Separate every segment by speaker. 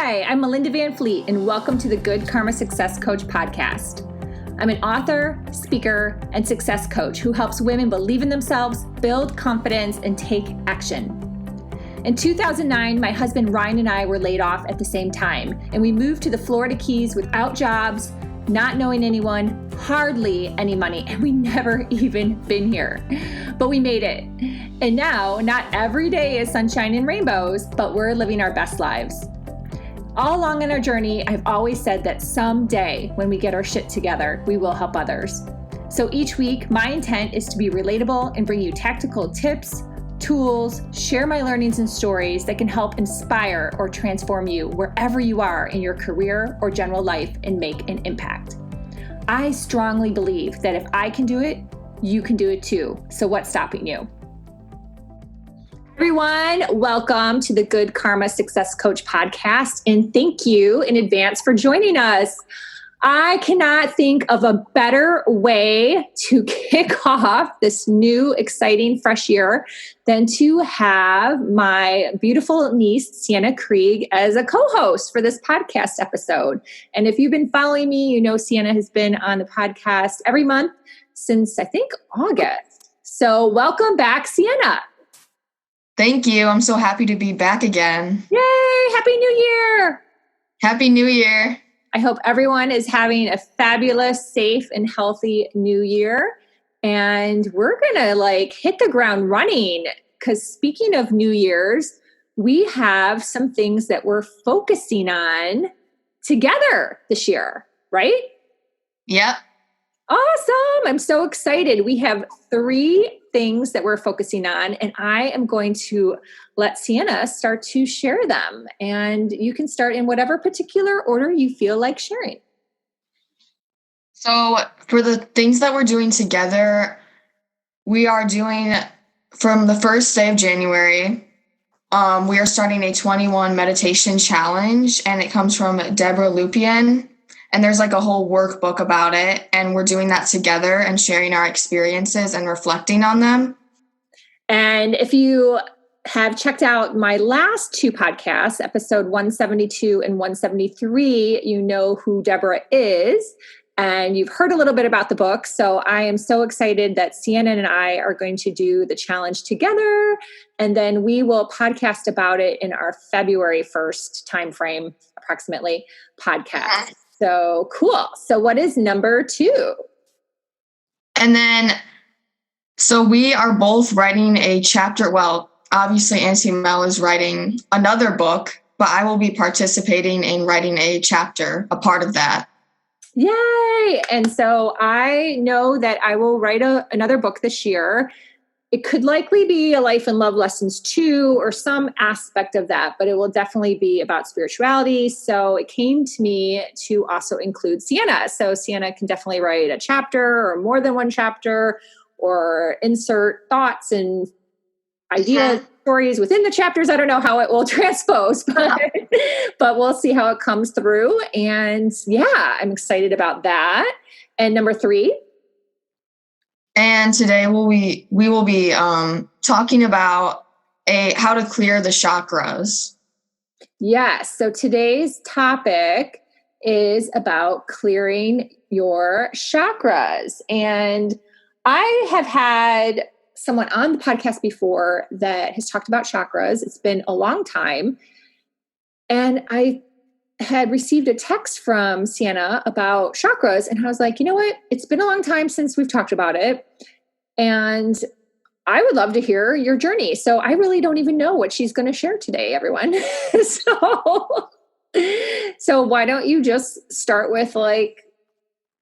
Speaker 1: Hi, I'm Melinda Van Fleet, and welcome to the Good Karma Success Coach podcast. I'm an author, speaker, and success coach who helps women believe in themselves, build confidence, and take action. In 2009, my husband Ryan and I were laid off at the same time, and we moved to the Florida Keys without jobs, not knowing anyone, hardly any money, and we never even been here. But we made it. And now, not every day is sunshine and rainbows, but we're living our best lives. All along in our journey, I've always said that someday when we get our shit together, we will help others. So each week, my intent is to be relatable and bring you tactical tips, tools, share my learnings and stories that can help inspire or transform you wherever you are in your career or general life and make an impact. I strongly believe that if I can do it, you can do it too. So what's stopping you? Everyone, welcome to the Good Karma Success Coach podcast, and thank you in advance for joining us. I cannot think of a better way to kick off this new, exciting, fresh year than to have my beautiful niece, Sienna Krieg, as a co-host for this podcast episode. And if you've been following me, you know Sienna has been on the podcast every month since, I think, August. So welcome back, Sienna.
Speaker 2: Thank you. I'm so happy to be back again.
Speaker 1: Yay! Happy New Year!
Speaker 2: Happy New Year.
Speaker 1: I hope everyone is having a fabulous, safe, and healthy new year. And we're going to hit the ground running because speaking of New Year's, we have some things that we're focusing on together this year, right?
Speaker 2: Yep.
Speaker 1: Awesome. I'm so excited. We have 3 things that we're focusing on, and I am going to let Sienna start to share them. And you can start in whatever particular order you feel like sharing.
Speaker 2: So for the things that we're doing together, we are doing from the first day of January, we are starting a 21 meditation challenge, and it comes from Debbra Lupien. And there's a whole workbook about it. And we're doing that together and sharing our experiences and reflecting on them.
Speaker 1: And if you have checked out my last 2 podcasts, episode 172 and 173, you know who Deborah is. And you've heard a little bit about the book. So I am so excited that Sienna and I are going to do the challenge together. And then we will podcast about it in our February 1st timeframe, approximately, podcast. So cool. So what is number 2?
Speaker 2: And then, so we are both writing a chapter. Well, obviously Auntie Mel is writing another book, but I will be participating in writing a chapter, a part of that.
Speaker 1: Yay. And so I know that I will write another book this year. It could likely be a life and love lessons too, or some aspect of that, but it will definitely be about spirituality. So it came to me to also include Sienna. So Sienna can definitely write a chapter or more than one chapter, or insert thoughts and ideas, stories within the chapters. I don't know how it will transpose, but we'll see how it comes through. And yeah, I'm excited about that. And number 3.
Speaker 2: And today we will be talking about how to clear the chakras.
Speaker 1: Yes. So today's topic is about clearing your chakras. And I have had someone on the podcast before that has talked about chakras. It's been a long time. And I had received a text from Sienna about chakras, and I was like, you know what? It's been a long time since we've talked about it, and I would love to hear your journey. So I really don't even know what she's going to share today, everyone. So why don't you just start with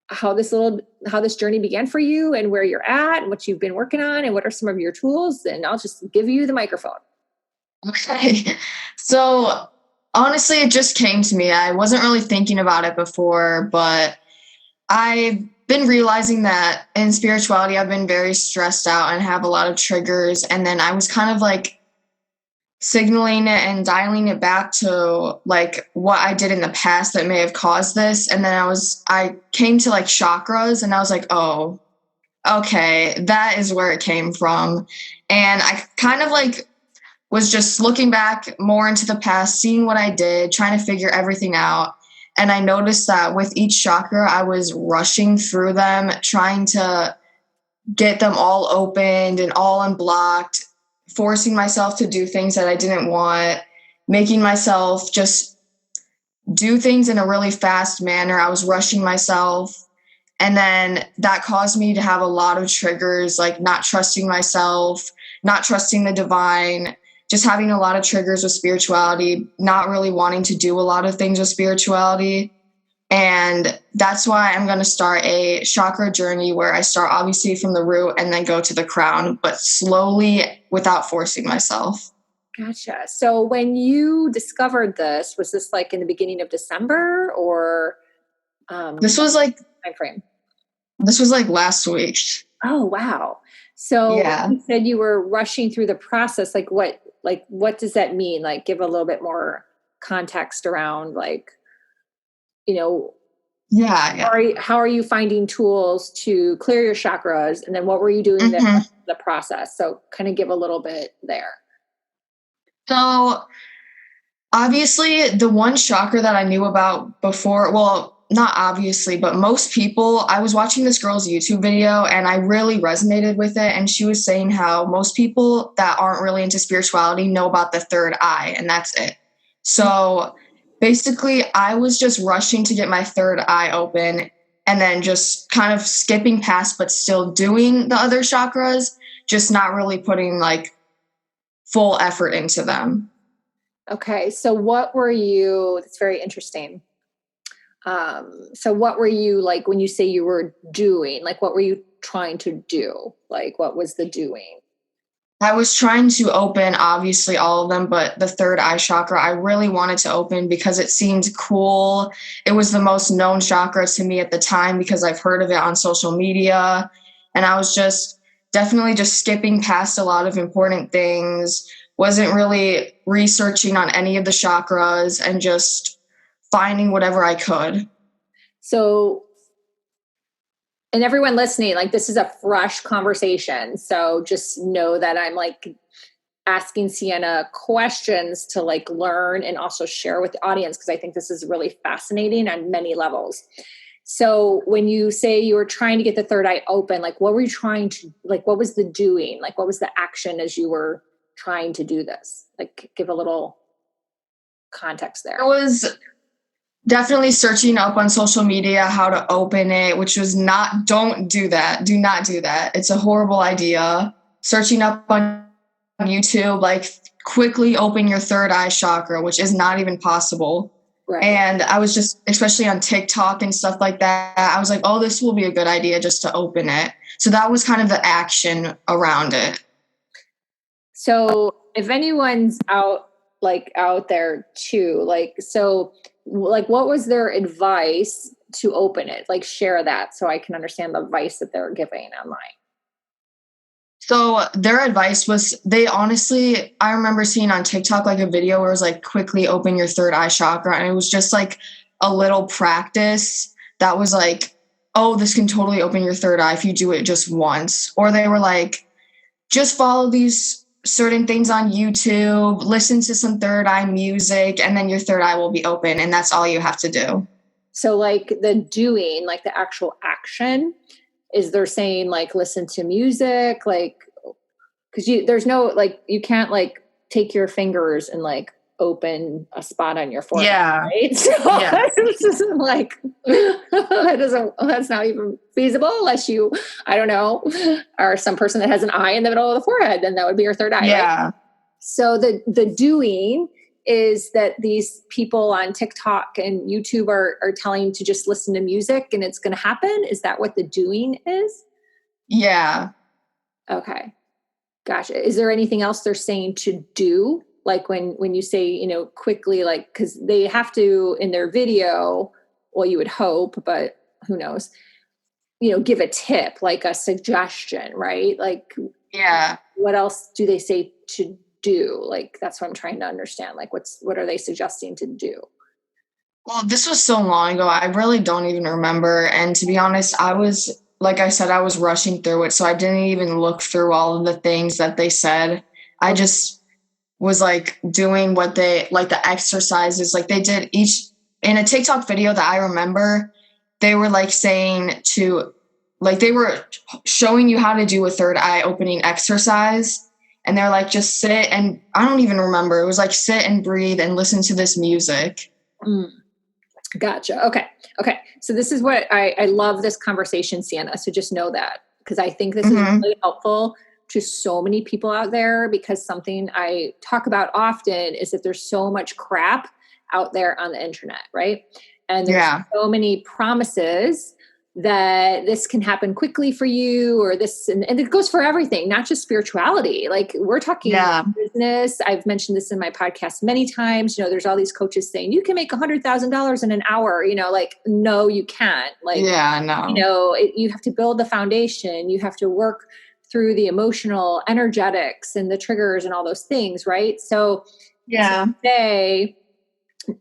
Speaker 1: how this journey began for you and where you're at and what you've been working on and what are some of your tools, and I'll just give you the microphone.
Speaker 2: Okay. So honestly, it just came to me. I wasn't really thinking about it before, but I've been realizing that in spirituality, I've been very stressed out and have a lot of triggers. And then I was kind of signaling it and dialing it back to what I did in the past that may have caused this. And then I came to chakras, and I was like, oh, okay, that is where it came from. And I kind of was just looking back more into the past, seeing what I did, trying to figure everything out. And I noticed that with each chakra, I was rushing through them, trying to get them all opened and all unblocked, forcing myself to do things that I didn't want, making myself just do things in a really fast manner. I was rushing myself. And then that caused me to have a lot of triggers, like not trusting myself, not trusting the divine, just having a lot of triggers with spirituality, not really wanting to do a lot of things with spirituality. And that's why I'm going to start a chakra journey where I start obviously from the root and then go to the crown, but slowly without forcing myself.
Speaker 1: Gotcha. So when you discovered this, was this like in the beginning of December or
Speaker 2: this was like
Speaker 1: time frame?
Speaker 2: This was like last week.
Speaker 1: Oh, wow. So
Speaker 2: yeah.
Speaker 1: You said you were rushing through the process. Like what does that mean? Like give a little bit more context around like, you know, how are you finding tools to clear your chakras? And then what were you doing the process? So kind of give a little bit there.
Speaker 2: So obviously the one chakra that I knew about before, well, not obviously, but most people, I was watching this girl's YouTube video and I really resonated with it. And she was saying how most people that aren't really into spirituality know about the third eye and that's it. So basically I was just rushing to get my third eye open and then just kind of skipping past, but still doing the other chakras, just not really putting like full effort into them.
Speaker 1: Okay. So what were you, that's very interesting. So what were you like when you say you were doing, like what were you trying to do? Like what was the doing?
Speaker 2: I was trying to open obviously all of them, but the third eye chakra, I really wanted to open because it seemed cool. It was the most known chakra to me at the time because I've heard of it on social media. And I was just definitely just skipping past a lot of important things, wasn't really researching on any of the chakras and just finding whatever I could.
Speaker 1: So, and everyone listening, like this is a fresh conversation. So just know that I'm like asking Sienna questions to like learn and also share with the audience because I think this is really fascinating on many levels. So when you say you were trying to get the third eye open, like what were you trying to, like what was the doing? Like what was the action as you were trying to do this? Like give a little context there.
Speaker 2: It was definitely searching up on social media how to open it, which was don't do that. Do not do that. It's a horrible idea. Searching up on YouTube, like quickly open your third eye chakra, which is not even possible.
Speaker 1: Right.
Speaker 2: And I was just, especially on TikTok and stuff like that, I was like, oh, this will be a good idea just to open it. So that was kind of the action around it.
Speaker 1: So if anyone's out there too, like, so like what was their advice to open it? Like share that so I can understand the advice that they're giving online.
Speaker 2: So their advice was, I remember seeing on TikTok like a video where it was like quickly open your third eye chakra. And it was just like a little practice that was like, oh, this can totally open your third eye if you do it just once. Or they were like, just follow these certain things on YouTube, listen to some third eye music, and then your third eye will be open. And that's all you have to do.
Speaker 1: So like the doing, like the actual action, is they're saying like, listen to music, like, cause there's no, like, you can't like take your fingers and like open a spot on your forehead.
Speaker 2: Yeah.
Speaker 1: Right. So
Speaker 2: yeah.
Speaker 1: This isn't like, that's not even feasible unless you, I don't know, are some person that has an eye in the middle of the forehead, then that would be your third eye.
Speaker 2: Yeah.
Speaker 1: Right? So the doing is that these people on TikTok and YouTube are telling you to just listen to music and it's going to happen. Is that what the doing is?
Speaker 2: Yeah.
Speaker 1: Okay. Gotcha. Is there anything else they're saying to do? Like when you say, you know, quickly, like, cause they have to in their video, well, you would hope, but who knows, you know, give a tip, like a suggestion, right? Like,
Speaker 2: yeah.
Speaker 1: What else do they say to do? Like, that's what I'm trying to understand. Like what are they suggesting to do?
Speaker 2: Well, this was so long ago. I really don't even remember. And to be honest, like I said, I was rushing through it. So I didn't even look through all of the things that they said. I just was like doing what they like the exercises, like they did each in a TikTok video that I remember, they were like saying to like, they were showing you how to do a third eye opening exercise. And they're like, just sit and I don't even remember. It was like sit and breathe and listen to this music.
Speaker 1: Gotcha. Okay. So this is what I love this conversation, Sienna. So just know that, because I think this is really helpful to so many people out there, because something I talk about often is that there's so much crap out there on the internet, right? And there's so many promises that this can happen quickly for you, or this, and it goes for everything, not just spirituality. Like we're talking business. I've mentioned this in my podcast many times. You know, there's all these coaches saying you can make $100,000 in an hour, you know, like, no, you can't. Like, you know, you have to build the foundation. You have to work through the emotional energetics and the triggers and all those things. Right. So today,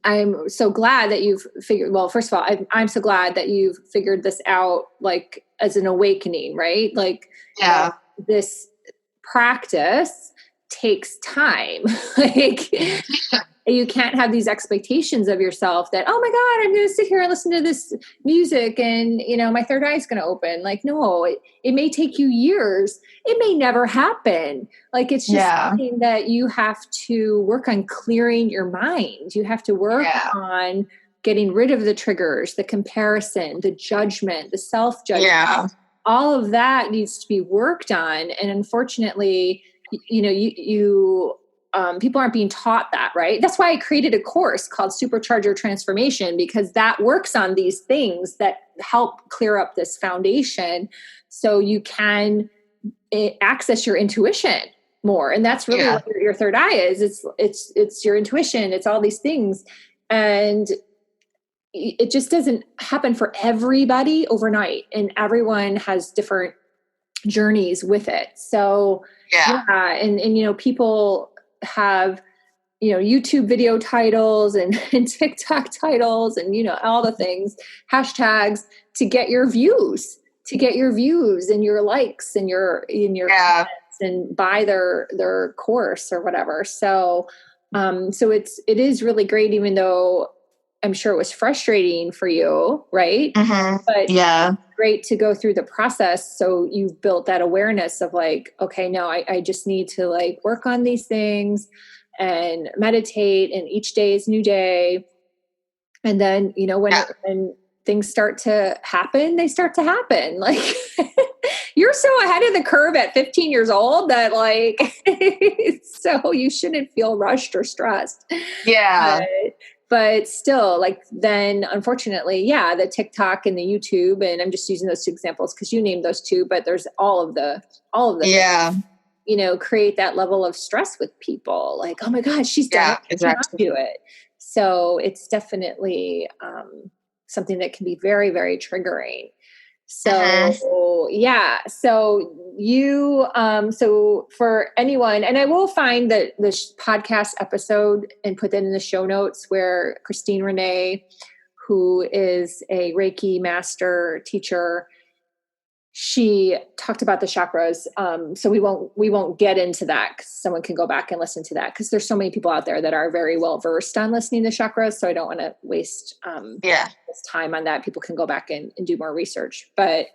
Speaker 1: I'm so glad that you've figured, well, first of all, I'm so glad that you've figured this out, like as an awakening, right? Like this practice takes time. Like you can't have these expectations of yourself that, oh my God, I'm going to sit here and listen to this music and, you know, my third eye is going to open. Like, no, it may take you years. It may never happen. Like, it's just something that you have to work on clearing your mind. You have to work on getting rid of the triggers, the comparison, the judgment, the self-judgment. All of that needs to be worked on. And unfortunately, you know, people aren't being taught that, right? That's why I created a course called Supercharge Your Transformation, because that works on these things that help clear up this foundation so you can access your intuition more. And that's really what your third eye is. It's your intuition. It's all these things. And it just doesn't happen for everybody overnight. And everyone has different journeys with it. So and you know, people have, you know, YouTube video titles and TikTok titles and, you know, all the things, hashtags to get your views, and your likes and your comments and buy their course or whatever. So, it is really great, even though I'm sure it was frustrating for you, right? But it's great to go through the process. So you've built that awareness of like, okay, no, I just need to like work on these things and meditate, and each day is new day. And then, you know, when things start to happen, they start to happen. Like you're so ahead of the curve at 15 years old that like, so you shouldn't feel rushed or stressed. But still, like then unfortunately, the TikTok and the YouTube, and I'm just using those two examples because you named those two, but there's all of the things, you know, create that level of stress with people. Like, oh my God, she's done it. Exactly. Do it. So it's definitely something that can be very, very triggering. So so you, so for anyone, and I will find that this podcast episode and put that in the show notes, where Christine Renee, who is a Reiki master teacher, she talked about the chakras. So we won't get into that, because someone can go back and listen to that, because there's so many people out there that are very well versed on listening to chakras. So I don't want to waste this time on that. People can go back and do more research. But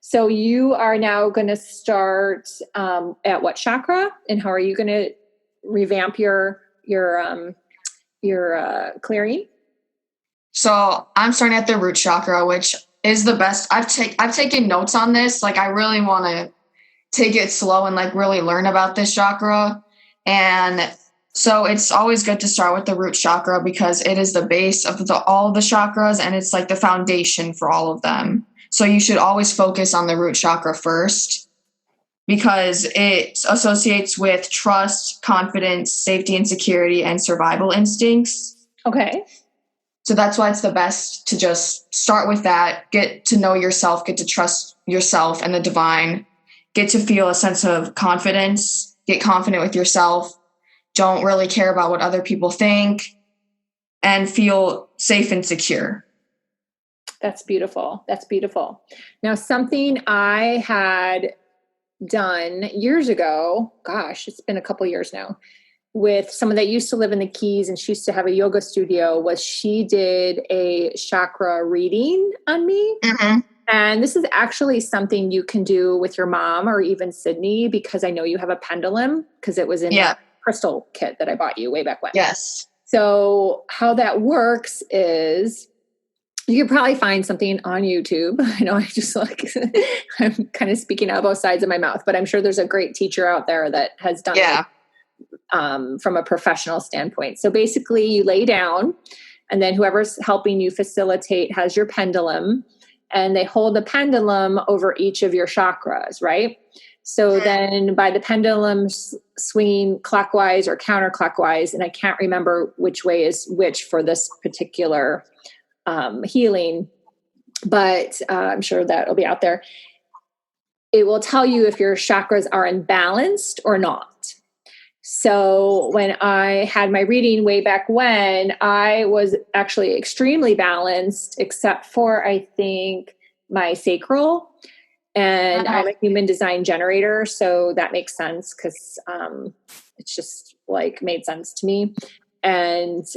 Speaker 1: so you are now going to start at what chakra, and how are you going to revamp your clearing?
Speaker 2: So I'm starting at the root chakra, which is the best. I've taken notes on this. Like I really want to take it slow and like really learn about this chakra. And so it's always good to start with the root chakra, because it is the base of all the chakras, and it's like the foundation for all of them. So you should always focus on the root chakra first, because it associates with trust, confidence, safety and security, and survival instincts.
Speaker 1: Okay.
Speaker 2: So that's why it's the best to just start with that, get to know yourself, get to trust yourself and the divine, get to feel a sense of confidence, get confident with yourself, don't really care about what other people think, and feel safe and secure.
Speaker 1: That's beautiful. That's beautiful. Now, something I had done years ago, gosh, it's been a couple years now, with someone that used to live in the Keys, and she used to have a yoga studio, was she did a chakra reading on me.
Speaker 2: Mm-hmm.
Speaker 1: And this is actually something you can do with your mom or even Sydney, because I know you have a pendulum, because it was in the crystal kit that I bought you way back when.
Speaker 2: Yes.
Speaker 1: So how that works is you could probably find something on YouTube. I know I'm kind of speaking out both sides of my mouth, but I'm sure there's a great teacher out there that has done it from a professional standpoint. So basically you lay down, and then whoever's helping you facilitate has your pendulum, and they hold the pendulum over each of your chakras, right? So then by the pendulum swinging clockwise or counterclockwise, and I can't remember which way is which for this particular healing, but I'm sure that'll be out there. It will tell you if your chakras are imbalanced or not. So when I had my reading way back when, I was actually extremely balanced, except for, I think, my sacral. And I'm a human design generator, so that makes sense, because it's just like made sense to me. And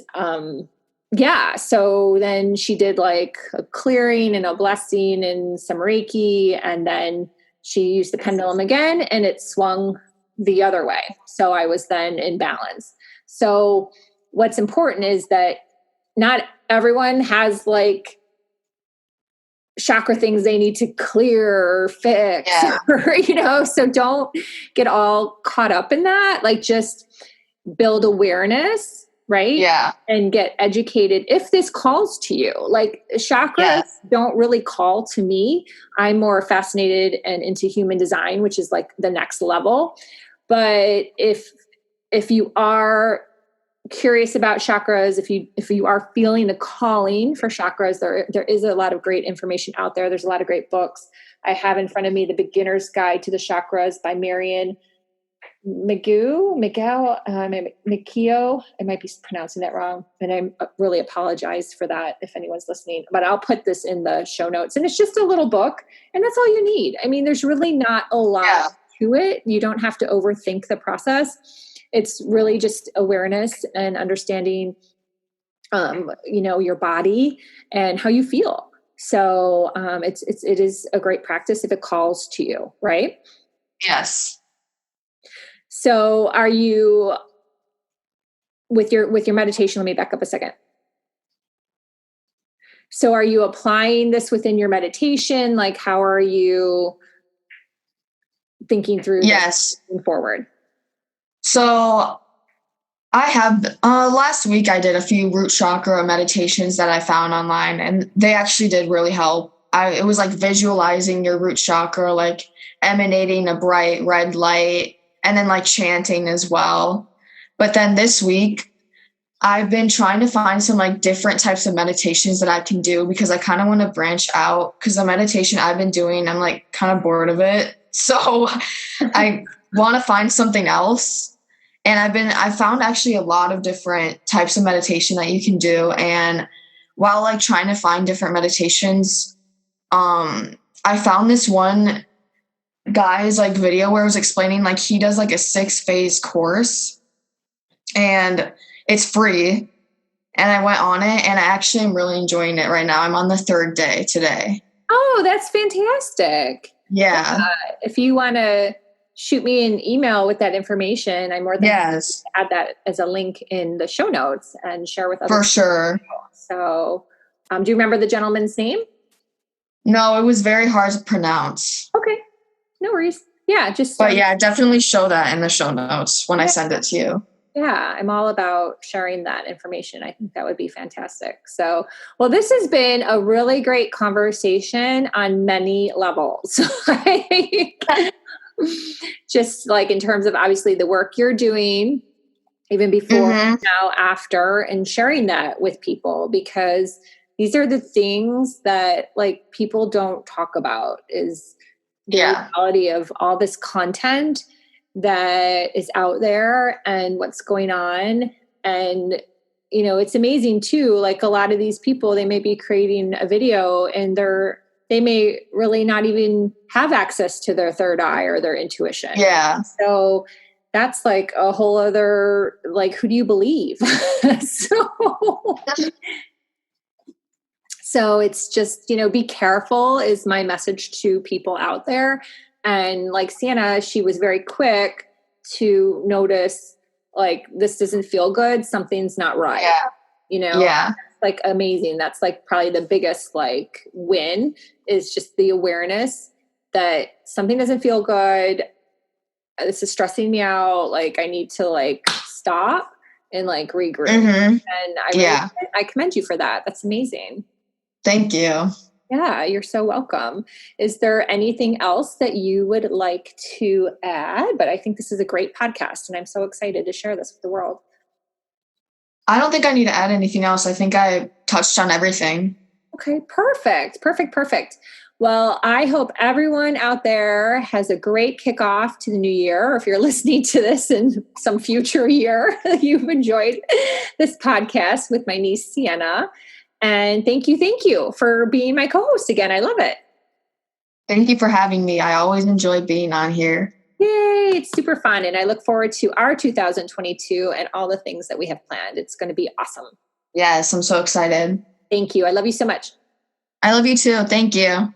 Speaker 1: so then she did like a clearing and a blessing and some Reiki, and then she used the pendulum again, and it swung the other way. So I was then in balance. So what's important is that not everyone has like chakra things they need to clear or fix, or, so don't get all caught up in that. Like, just build awareness, right?
Speaker 2: Yeah.
Speaker 1: And get educated if this calls to you. Like, chakras don't really call to me. I'm more fascinated and into human design, which is like the next level. But if you are curious about chakras, if you are feeling the calling for chakras, there is a lot of great information out there. There's a lot of great books. I have in front of me The Beginner's Guide to the Chakras by Marion, McGeough. I might be pronouncing that wrong, and I really apologize for that if anyone's listening, but I'll put this in the show notes. And it's just a little book, and that's all you need. I mean, there's really not a lot to it. You don't have to overthink the process. It's really just awareness and understanding, your body and how you feel. So it is a great practice if it calls to you, right?
Speaker 2: Yes.
Speaker 1: So are you with your meditation? Let me back up a second. So are you applying this within your meditation? Like, how are you thinking through this moving forward?
Speaker 2: So I have, last week I did a few root chakra meditations that I found online, and they actually did really help. It was like visualizing your root chakra, like emanating a bright red light, and then like chanting as well. But then this week I've been trying to find some like different types of meditations that I can do, because I kind of want to branch out, because the meditation I've been doing, I'm like kind of bored of it. So I want to find something else. And I found actually a lot of different types of meditation that you can do. And while like trying to find different meditations, I found this one guy's like video where it was explaining, like, he does like a 6-phase course, and it's free. And I went on it, and I actually am really enjoying it right now. I'm on the 3rd day today.
Speaker 1: Oh, that's fantastic.
Speaker 2: Yeah.
Speaker 1: If you want to shoot me an email with that information, I'm more than happy to add that as a link in the show notes and share with others.
Speaker 2: For sure.
Speaker 1: So, do you remember the gentleman's name?
Speaker 2: No, it was very hard to pronounce.
Speaker 1: Okay. No worries. Yeah.
Speaker 2: But definitely show that in the show notes when I send it to you.
Speaker 1: Yeah, I'm all about sharing that information. I think that would be fantastic. So, well, this has been a really great conversation on many levels. Just like in terms of obviously the work you're doing, even before, now, after, and sharing that with people, because these are the things that like people don't talk about, is the reality of all this content that is out there and what's going on. And, it's amazing too. Like, a lot of these people, they may be creating a video, and they may really not even have access to their third eye or their intuition.
Speaker 2: Yeah.
Speaker 1: So that's like a whole other, like, who do you believe? So it's just, be careful is my message to people out there. And like Sienna, she was very quick to notice, like, this doesn't feel good. Something's not right.
Speaker 2: Yeah.
Speaker 1: That's like amazing. That's like probably the biggest like win is just the awareness that something doesn't feel good. This is stressing me out. Like, I need to like stop and like regroup.
Speaker 2: Mm-hmm.
Speaker 1: And I commend you for that. That's amazing.
Speaker 2: Thank you.
Speaker 1: Yeah, you're so welcome. Is there anything else that you would like to add? But I think this is a great podcast and I'm so excited to share this with the world.
Speaker 2: I don't think I need to add anything else. I think I touched on everything.
Speaker 1: Okay, perfect. Well, I hope everyone out there has a great kickoff to the new year. Or if you're listening to this in some future year, you've enjoyed this podcast with my niece, Sienna. And thank you for being my co-host again. I love it.
Speaker 2: Thank you for having me. I always enjoy being on here.
Speaker 1: Yay, it's super fun. And I look forward to our 2022 and all the things that we have planned. It's going to be awesome.
Speaker 2: Yes, I'm so excited.
Speaker 1: Thank you. I love you so much.
Speaker 2: I love you too. Thank you.